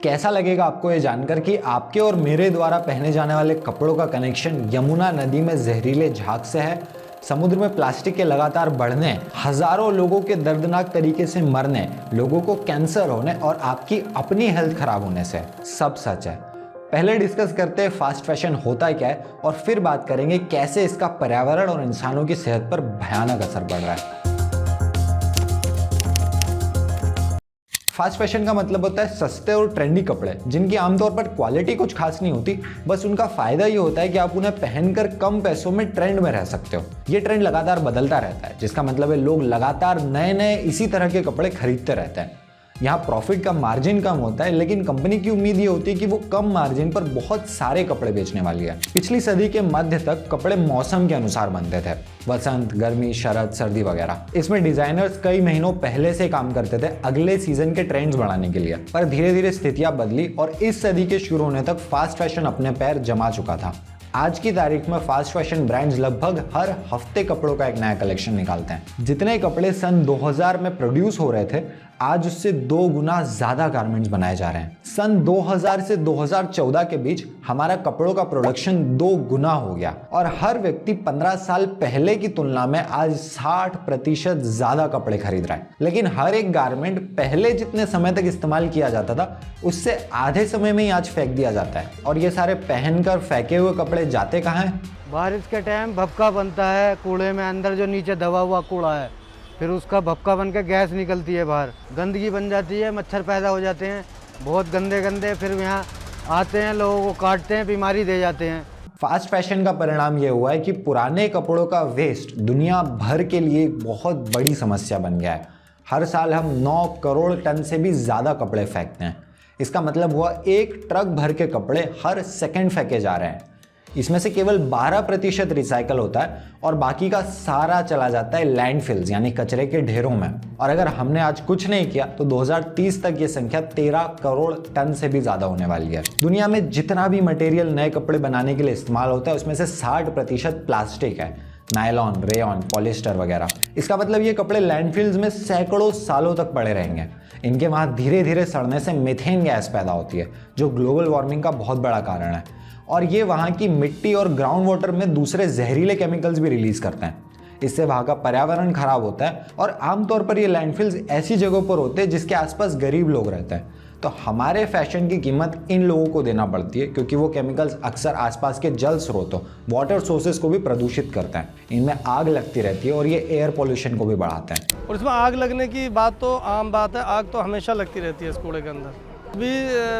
कैसा लगेगा आपको ये जानकर कि आपके और मेरे द्वारा पहने जाने वाले कपड़ों का कनेक्शन यमुना नदी में जहरीले झाग से है, समुद्र में प्लास्टिक के लगातार बढ़ने, हजारों लोगों के दर्दनाक तरीके से मरने, लोगों को कैंसर होने और आपकी अपनी हेल्थ खराब होने से। सब सच है। पहले डिस्कस करते हैं फास्ट फैशन होता क्या है और फिर बात करेंगे कैसे इसका पर्यावरण और इंसानों की सेहत पर भयानक असर पड़ रहा है। फास्ट फैशन का मतलब होता है सस्ते और ट्रेंडी कपड़े जिनकी आमतौर पर क्वालिटी कुछ खास नहीं होती, बस उनका फायदा ये होता है कि आप उन्हें पहनकर कम पैसों में ट्रेंड में रह सकते हो। ये ट्रेंड लगातार बदलता रहता है, जिसका मतलब है लोग लगातार नए नए इसी तरह के कपड़े खरीदते रहते हैं। यहाँ प्रॉफिट का मार्जिन कम होता है, लेकिन कंपनी की उम्मीद ये होती है कि वो कम मार्जिन पर बहुत सारे कपड़े बेचने वाली है। पिछली सदी के मध्य तक कपड़े मौसम के अनुसार बनते थे, वसंत, गर्मी, शरद, सर्दी वगैरह। इसमें डिजाइनर्स कई महीनों पहले से काम करते थे अगले सीजन के ट्रेंड्स बढ़ाने के लिए। पर धीरे धीरे स्थितियां बदली और इस सदी के शुरू होने तक फास्ट फैशन अपने पैर जमा चुका था। आज की तारीख में फास्ट फैशन ब्रांड्स लगभग हर हफ्ते कपड़ों का एक नया कलेक्शन निकालते हैं। जितने कपड़े सन 2000 में प्रोड्यूस हो रहे थे, आज उससे 2 गुना ज्यादा गारमेंट्स बनाए जा रहे हैं। सन 2000 से 2014 के बीच हमारा कपड़ों का प्रोडक्शन 2 गुना हो गया और हर व्यक्ति 15 साल पहले की तुलना में आज 60% ज्यादा कपड़े खरीद रहा है। लेकिन हर एक गारमेंट पहले जितने समय तक इस्तेमाल किया जाता था, उससे आधे समय में ही आज फेंक दिया जाता है। और ये सारे पहनकर फेंके हुए कपड़े जाते कहाँ हैं? बारिश के टाइम भपका बनता है कूड़े में, अंदर जो नीचे दबा हुआ कूड़ा है, फिर उसका भपका बन के गैस निकलती है बाहर, गंदगी बन जाती है, मच्छर पैदा हो जाते हैं बहुत गंदे गंदे, फिर यहाँ आते हैं, लोगों को काटते हैं, बीमारी दे जाते हैं। फास्ट फैशन का परिणाम यह हुआ है कि पुराने कपड़ों का वेस्ट दुनिया भर के लिए एक बहुत बड़ी समस्या बन गया है। हर साल हम 9 करोड़ टन से भी ज़्यादा कपड़े फेंकते हैं। इसका मतलब हुआ 1 ट्रक भर के कपड़े हर सेकंड फेंके जा रहे हैं। इसमें से केवल 12% रिसाइकल होता है और बाकी का सारा चला जाता है लैंडफिल्स यानी कचरे के ढेरों में। और अगर हमने आज कुछ नहीं किया तो 2030 तक ये संख्या 13 करोड़ टन से भी ज्यादा होने वाली है। दुनिया में जितना भी मटेरियल नए कपड़े बनाने के लिए इस्तेमाल होता है, उसमें से 60% प्लास्टिक है, नायलॉन, रेयॉन, पॉलिस्टर वगैरह। इसका मतलब ये कपड़े लैंडफिल्स में सैकड़ों सालों तक पड़े रहेंगे। इनके वहां धीरे धीरे सड़ने से मीथेन गैस पैदा होती है, जो ग्लोबल वार्मिंग का बहुत बड़ा कारण है। और ये वहाँ की मिट्टी और ग्राउंड वाटर में दूसरे जहरीले केमिकल्स भी रिलीज करते हैं। इससे वहाँ का पर्यावरण खराब होता है और आमतौर पर ये लैंडफिल्स ऐसी जगहों पर होते हैं जिसके आसपास गरीब लोग रहते हैं। तो हमारे फैशन की कीमत इन लोगों को देना पड़ती है, क्योंकि वो केमिकल्स अक्सर आसपास के जल स्रोतों, वाटर सोर्सेज को भी प्रदूषित करते हैं। इनमें आग लगती रहती है और ये एयर पोल्यूशन को भी बढ़ाते हैं। और इसमें आग लगने की बात तो आम बात है, आग तो हमेशा लगती रहती है इस कूड़े के अंदर। अभी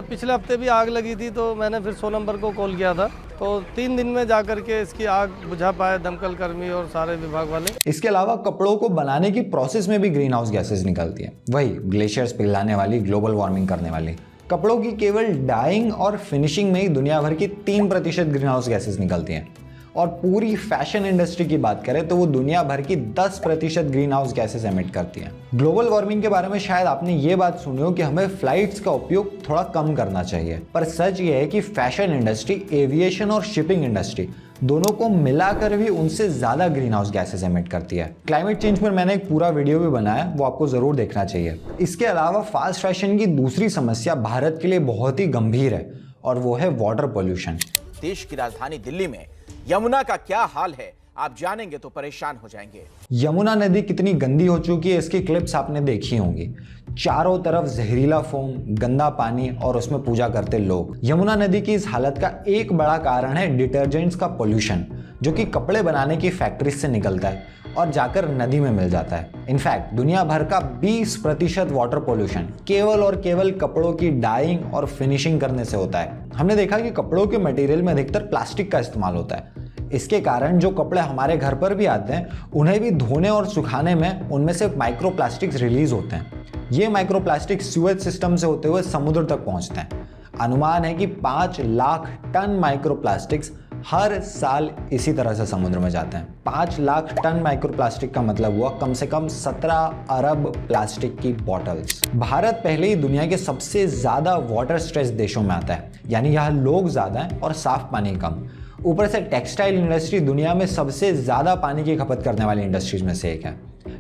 पिछले हफ्ते भी आग लगी थी, तो मैंने फिर 100 नंबर को कॉल किया था, तो 3 दिन में जाकर के इसकी आग बुझा पाए दमकल कर्मी और सारे विभाग वाले। इसके अलावा कपड़ों को बनाने की प्रोसेस में भी ग्रीन हाउस गैसेज निकलती है, वही ग्लेशियर्स पिघलाने वाली, ग्लोबल वार्मिंग करने वाली। कपड़ों की केवल डाइंग और फिनिशिंग में ही दुनिया भर की 3% ग्रीन हाउस गैसेज निकलती हैं। और पूरी फैशन इंडस्ट्री की बात करें तो वो दुनिया भर की 10% ग्रीन हाउस गैसेस एमिट करती हैं। ग्लोबल वार्मिंग के बारे में शायद आपने ये बात सुनी हो कि हमें फ्लाइट्स का उपयोग थोड़ा कम करना चाहिए, पर सच ये है कि फैशन इंडस्ट्री, एविएशन और शिपिंग इंडस्ट्री दोनों को मिलाकर भी उनसे ज्यादा ग्रीन हाउस गैसेस एमिट करती है। क्लाइमेट चेंज पर मैंने एक पूरा वीडियो भी बनाया, वो आपको जरूर देखना चाहिए। इसके अलावा फास्ट फैशन की दूसरी समस्या भारत के लिए बहुत ही गंभीर है और वो है वाटर पोल्यूशन। देश की राजधानी दिल्ली में यमुना का क्या हाल है, आप जानेंगे तो परेशान हो जाएंगे। यमुना नदी कितनी गंदी हो चुकी है, इसकी क्लिप्स आपने देखी होंगी। चारों तरफ जहरीला फोम, गंदा पानी और उसमें पूजा करते लोग। यमुना नदी की इस हालत का एक बड़ा कारण है डिटर्जेंट्स का पोल्यूशन, जो कि कपड़े बनाने की फैक्ट्री से निकलता है और जाकर नदी में मिल जाता है। इनफैक्ट दुनिया भर का 20% वाटर पोल्यूशन केवल और केवल कपड़ों की डाइंग और फिनिशिंग करने से होता है। हमने देखा कि कपड़ों के मटेरियल में अधिकतर प्लास्टिक का इस्तेमाल होता है। इसके कारण जो कपड़े हमारे घर पर भी आते हैं, उन्हें भी धोने और सुखाने में उनमें से माइक्रो प्लास्टिक्स रिलीज होते हैं। ये माइक्रो प्लास्टिक सीवेज सिस्टम से होते हुए समुद्र तक पहुंचते हैं। अनुमान है कि 5 लाख टन माइक्रो प्लास्टिक्स हर साल इसी तरह से समुद्र में जाते हैं। 5 लाख टन माइक्रो प्लास्टिक का मतलब हुआ कम से कम 17 अरब प्लास्टिक की बॉटल्स। भारत पहले ही दुनिया के सबसे ज्यादा वाटर स्ट्रेस देशों में आता है, यानी यहाँ लोग ज्यादा हैं और साफ पानी कम। ऊपर से टेक्सटाइल इंडस्ट्री दुनिया में सबसे ज्यादा पानी की खपत करने वाली इंडस्ट्रीज में से एक है।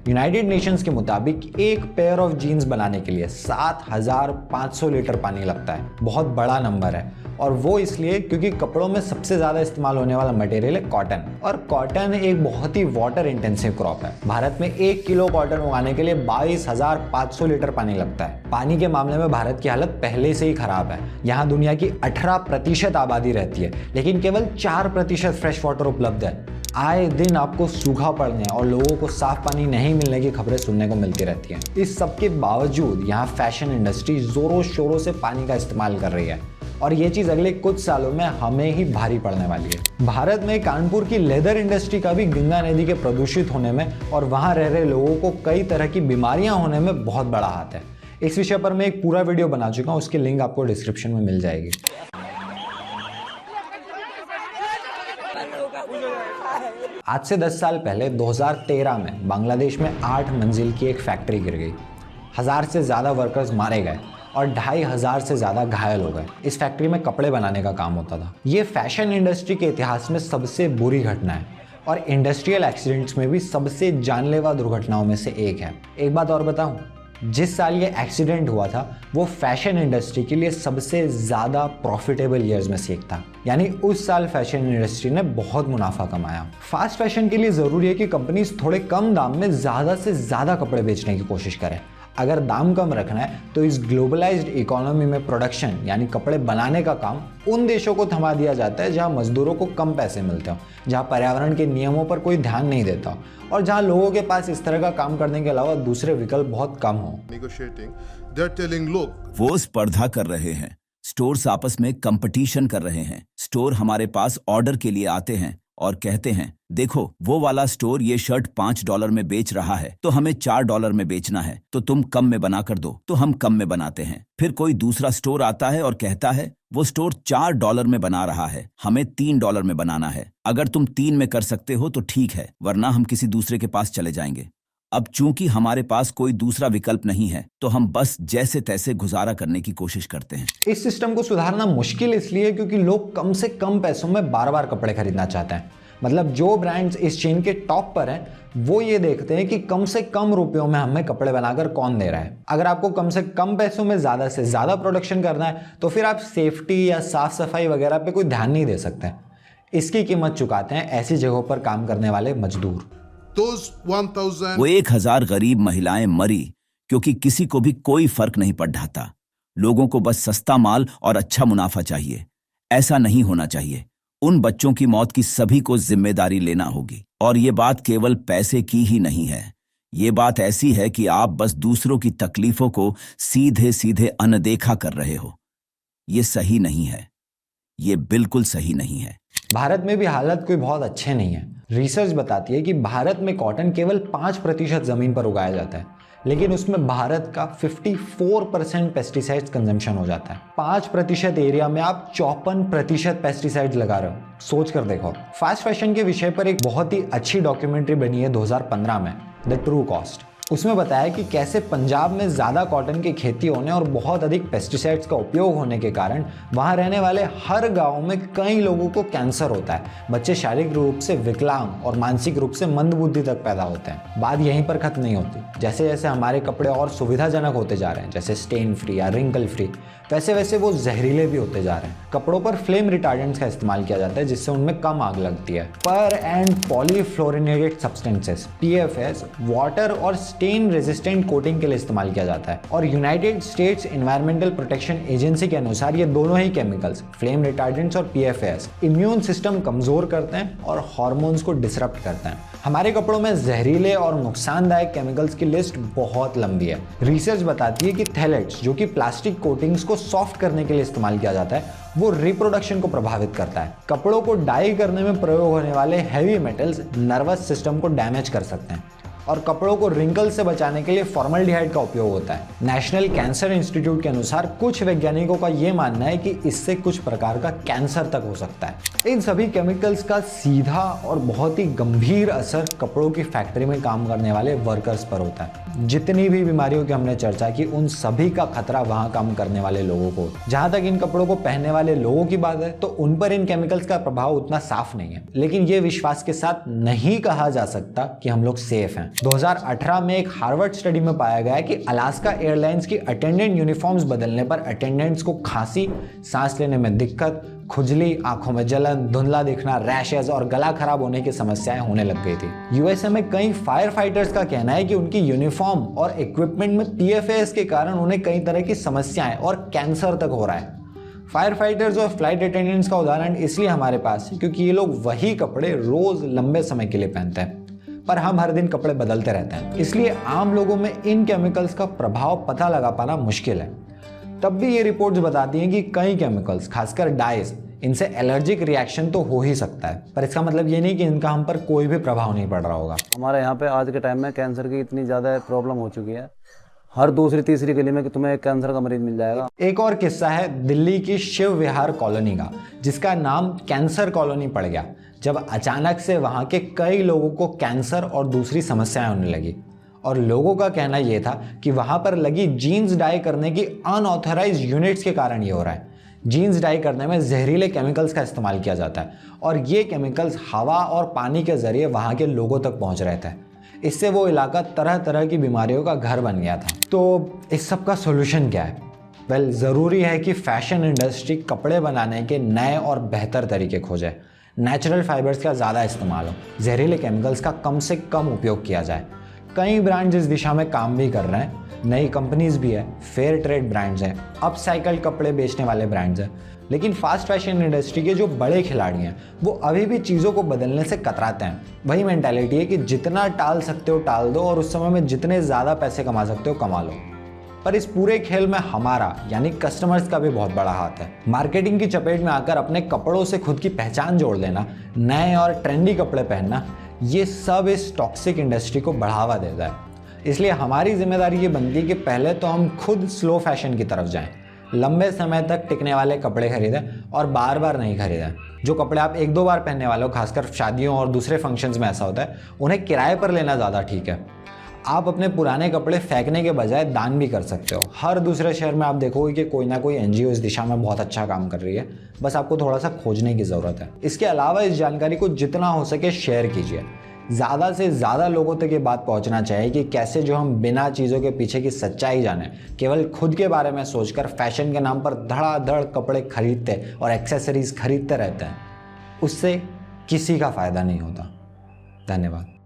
यूनाइटेड नेशंस के मुताबिक एक पेयर ऑफ जीन्स बनाने के लिए 7,500 लीटर पानी लगता है। बहुत बड़ा नंबर है, और वो इसलिए क्योंकि कपड़ों में सबसे ज़्यादा इस्तेमाल होने वाला मटेरियल है कॉटन, और कॉटन एक बहुत ही वाटर इंटेंसिव क्रॉप है। भारत में 1 किलो कॉटन उगाने के लिए 22,500 लीटर पानी लगता है। पानी के मामले में भारत की हालत पहले से ही खराब है। यहाँ दुनिया की 18% आबादी रहती है, लेकिन केवल 4% फ्रेश वाटर उपलब्ध है। आए दिन आपको सूखा पड़ने और लोगों को साफ पानी नहीं मिलने की खबरें सुनने को मिलती रहती हैं। इस सब के बावजूद यहाँ फैशन इंडस्ट्री जोरों शोरों से पानी का इस्तेमाल कर रही है, और ये चीज़ अगले कुछ सालों में हमें ही भारी पड़ने वाली है। भारत में कानपुर की लेदर इंडस्ट्री का भी गंगा नदी के प्रदूषित होने में और वहाँ रह रहे लोगों को कई तरह की बीमारियां होने में बहुत बड़ा हाथ है। इस विषय पर मैं एक पूरा वीडियो बना चुका हूँ, उसकी लिंक आपको डिस्क्रिप्शन में मिल जाएगी। आज से 10 साल पहले 2013 में बांग्लादेश में 8 मंजिल की एक फैक्ट्री गिर गई। 1000 से ज़्यादा वर्कर्स मारे गए और 2500 से ज़्यादा घायल हो गए। इस फैक्ट्री में कपड़े बनाने का काम होता था। ये फैशन इंडस्ट्री के इतिहास में सबसे बुरी घटना है और इंडस्ट्रियल एक्सीडेंट्स में भी सबसे जानलेवा दुर्घटनाओं में से एक है। एक बात और बताऊं, जिस साल ये एक्सीडेंट हुआ था वो फैशन इंडस्ट्री के लिए सबसे ज़्यादा प्रॉफिटेबल ईयर्स में से एक था। यानी उस साल फैशन इंडस्ट्री ने बहुत मुनाफा कमाया। फास्ट फैशन के लिए ज़रूरी है कि कंपनीज थोड़े कम दाम में ज़्यादा से ज़्यादा कपड़े बेचने की कोशिश करें। अगर दाम कम रखना है तो इस ग्लोबलाइज्ड इकोनॉमी में प्रोडक्शन यानी कपड़े बनाने का काम उन देशों को थमा दिया जाता है जहां मजदूरों को कम पैसे मिलते हो, जहां पर्यावरण के नियमों पर कोई ध्यान नहीं देता और जहां लोगों के पास इस तरह का काम करने के अलावा दूसरे विकल्प बहुत कम हो। वो स्पर्धा कर रहे हैं, स्टोर्स आपस में कंपटीशन कर रहे हैं। स्टोर हमारे पास ऑर्डर के लिए आते हैं और कहते हैं, देखो वो वाला स्टोर ये शर्ट $5 में बेच रहा है तो हमें $4 में बेचना है, तो तुम कम में बना कर दो। तो हम कम में बनाते हैं। फिर कोई दूसरा स्टोर आता है और कहता है वो स्टोर $4 में बना रहा है, हमें $3 में बनाना है। अगर तुम 3 में कर सकते हो तो ठीक है, वरना हम किसी दूसरे के पास चले जाएंगे। अब चूंकि हमारे पास कोई दूसरा विकल्प नहीं है तो हम बस जैसे तैसे गुजारा करने की कोशिश करते हैं। इस सिस्टम को सुधारना मुश्किल इसलिए क्योंकि लोग कम से कम पैसों में बार बार कपड़े खरीदना चाहते हैं। मतलब जो ब्रांड्स इस चेन के टॉप पर हैं वो ये देखते हैं कि कम से कम रुपयों में हमें कपड़े बनाकर कौन दे रहा है। अगर आपको कम से कम पैसों में ज़्यादा से ज़्यादा प्रोडक्शन करना है तो फिर आप सेफ्टी या साफ सफाई वगैरह पे कोई ध्यान नहीं दे सकते। इसकी कीमत चुकाते हैं ऐसी जगहों पर काम करने वाले मजदूर। वो 1000 गरीब महिलाएं मरी क्योंकि किसी को भी कोई फर्क नहीं पड़ रहा था। लोगों को बस सस्ता माल और अच्छा मुनाफा चाहिए। ऐसा नहीं होना चाहिए। उन बच्चों की मौत की सभी को जिम्मेदारी लेना होगी। और ये बात केवल पैसे की ही नहीं है, ये बात ऐसी है कि आप बस दूसरों की तकलीफों को सीधे सीधे अनदेखा कर रहे हो। ये सही नहीं है, ये बिल्कुल सही नहीं है। भारत में भी हालत कोई बहुत अच्छे नहीं है। रिसर्च बताती है कि भारत में कॉटन केवल 5% जमीन पर उगाया जाता है, लेकिन उसमें भारत का 54% पेस्टिसाइड्स कंजम्पशन हो जाता है। 5% एरिया में आप 54% पेस्टिसाइड्स लगा रहे हो। सोच कर देखो। फास्ट फैशन के विषय पर एक बहुत ही अच्छी डॉक्यूमेंट्री बनी है 2015 में, द ट्रू कॉस्ट। उसमें बताया कि कैसे पंजाब में ज़्यादा कॉटन की खेती होने और बहुत अधिक पेस्टिसाइड्स का उपयोग होने के कारण वहाँ रहने वाले हर गांव में कई लोगों को कैंसर होता है। बच्चे शारीरिक रूप से विकलांग और मानसिक रूप से मंदबुद्धि तक पैदा होते हैं। बात यहीं पर खत्म नहीं होती। जैसे जैसे हमारे कपड़े और सुविधाजनक होते जा रहे हैं, जैसे स्टेन फ्री या रिंकल फ्री, वैसे वैसे वो जहरीले भी होते जा रहे हैं। कपड़ों पर फ्लेम रिटार्डेंट्स का इस्तेमाल किया जाता है जिससे उनमें कम आग लगती है। पर एंड पॉलीफ्लोरिनेटेड सब्सटेंसेस PFS वाटर और स्टेन रेजिस्टेंट कोटिंग के लिए इस्तेमाल किया जाता है। और United states environmental protection agency के अनुसार ये दोनों ही केमिकल्स, फ्लेम रिटार्डेंट्स और PFS, इम्यून सिस्टम कमजोर करते हैं और हार्मोन्स को डिसरप्ट करते हैं। हमारे कपड़ों में जहरीले और नुकसानदायक केमिकल्स की लिस्ट बहुत लंबी है। रिसर्च बताती है कि थैलेट्स, जो कि प्लास्टिक कोटिंग्स को सॉफ्ट करने के लिए इस्तेमाल किया जाता है, वो रिप्रोडक्शन को प्रभावित करता है। कपड़ों को डाई करने में प्रयोग होने वाले हैवी मेटल्स नर्वस सिस्टम को डैमेज कर सकते हैं और कपड़ों को रिंकल से बचाने के लिए फॉर्मल्डिहाइड का उपयोग होता है। नेशनल कैंसर इंस्टीट्यूट के अनुसार कुछ वैज्ञानिकों का यह मानना है कि इससे कुछ प्रकार का कैंसर तक हो सकता है। इन सभी केमिकल्स का सीधा और बहुत ही गंभीर असर कपड़ों की फैक्ट्री में काम करने वाले वर्कर्स पर होता है। जितनी भी बीमारियों की हमने चर्चा की, उन सभी का खतरा वहां काम करने वाले लोगों को। जहां तक इन कपड़ों को पहनने वाले लोगों की बात है तो उन पर इन केमिकल्स का प्रभाव उतना साफ नहीं है, लेकिन ये विश्वास के साथ नहीं कहा जा सकता कि हम लोग सेफ हैं। 2018 में एक हार्वर्ड स्टडी में पाया गया कि अलास्का एयरलाइंस की अटेंडेंट यूनिफॉर्म्स बदलने पर अटेंडेंट्स को खांसी, सांस लेने में दिक्कत, खुजली, आंखों में जलन, धुंधला दिखना, रैशेज और गला खराब होने की समस्याएं होने लग गई थी। यूएसए में कई फायर फाइटर्स का कहना है कि उनकी यूनिफॉर्म और इक्विपमेंट में पीएफएस के कारण उन्हें कई तरह की समस्याएं और कैंसर तक हो रहा है। फायर फाइटर्स और फ्लाइट अटेंडेंट्स का उदाहरण इसलिए हमारे पास है क्योंकि ये लोग वही कपड़े रोज लंबे समय के लिए पहनते हैं, पर हम हर दिन कपड़े बदलते रहते हैं, इसलिए आम लोगों में इन केमिकल्स का प्रभाव पता लगा पाना मुश्किल है। तब भी ये रिपोर्ट्स बताती हैं कि कई केमिकल्स, खासकर डाइज, इनसे एलर्जिक रिएक्शन तो हो ही सकता है, पर इसका मतलब ये नहीं कि इनका हम पर कोई भी प्रभाव नहीं पड़ रहा होगा। हमारे यहाँ पे आज के टाइम में कैंसर की इतनी ज़्यादा प्रॉब्लम हो चुकी है, हर दूसरी तीसरी गली में कि तुम्हें एक कैंसर का मरीज मिल जाएगा। एक और किस्सा है दिल्ली की शिव विहार कॉलोनी का, जिसका नाम कैंसर कॉलोनी पड़ गया जब अचानक से वहाँ के कई लोगों को कैंसर और दूसरी समस्याएं होने लगी। और लोगों का कहना यह था कि वहाँ पर लगी जीन्स डाई करने की अनऑथराइज्ड यूनिट्स के कारण ये हो रहा है। जीन्स डाई करने में जहरीले केमिकल्स का इस्तेमाल किया जाता है और ये केमिकल्स हवा और पानी के जरिए वहाँ के लोगों तक पहुँच रहे थे। इससे वो इलाका तरह तरह की बीमारियों का घर बन गया था। तो इस सब का सोल्यूशन क्या है? वेल, ज़रूरी है कि फैशन इंडस्ट्री कपड़े बनाने के नए और बेहतर तरीके खोजे, नेचुरल फाइबर्स का ज़्यादा इस्तेमाल हो, जहरीले केमिकल्स का कम से कम उपयोग किया जाए। कई ब्रांड्स इस दिशा में काम भी कर रहे हैं, नई कंपनीज भी है, फेयर ट्रेड ब्रांड्स हैं, अपसाइकल कपड़े बेचने वाले ब्रांड्स हैं। लेकिन फास्ट फैशन इंडस्ट्री के जो बड़े खिलाड़ी हैं वो अभी भी चीज़ों को बदलने से कतराते हैं। वही मेंटालिटी है कि जितना टाल सकते हो टाल दो और उस समय में जितने ज़्यादा पैसे कमा सकते हो कमा लो। पर इस पूरे खेल में हमारा यानी कस्टमर्स का भी बहुत बड़ा हाथ है। मार्केटिंग की चपेट में आकर अपने कपड़ों से खुद की पहचान जोड़ लेना, नए और ट्रेंडी कपड़े पहनना, ये सब इस टॉक्सिक इंडस्ट्री को बढ़ावा देता है। इसलिए हमारी जिम्मेदारी ये बनती है कि पहले तो हम खुद स्लो फैशन की तरफ जाएं, लंबे समय तक टिकने वाले कपड़े खरीदें और बार बार नहीं खरीदें। जो कपड़े आप एक दो बार पहनने वाले हो, खासकर शादियों और दूसरे फंक्शंस में ऐसा होता है, उन्हें किराए पर लेना ज़्यादा ठीक है। आप अपने पुराने कपड़े फेंकने के बजाय दान भी कर सकते हो। हर दूसरे शहर में आप देखोगे कि कोई ना कोई एनजीओ इस दिशा में बहुत अच्छा काम कर रही है, बस आपको थोड़ा सा खोजने की ज़रूरत है। इसके अलावा इस जानकारी को जितना हो सके शेयर कीजिए। ज़्यादा से ज़्यादा लोगों तक ये बात पहुंचना चाहिए कि कैसे जो हम बिना चीज़ों के पीछे की सच्चाई जाने, केवल खुद के बारे में सोचकर फैशन के नाम पर धड़ाधड़ कपड़े खरीदते और एक्सेसरीज खरीदते रहते हैं, उससे किसी का फ़ायदा नहीं होता। धन्यवाद।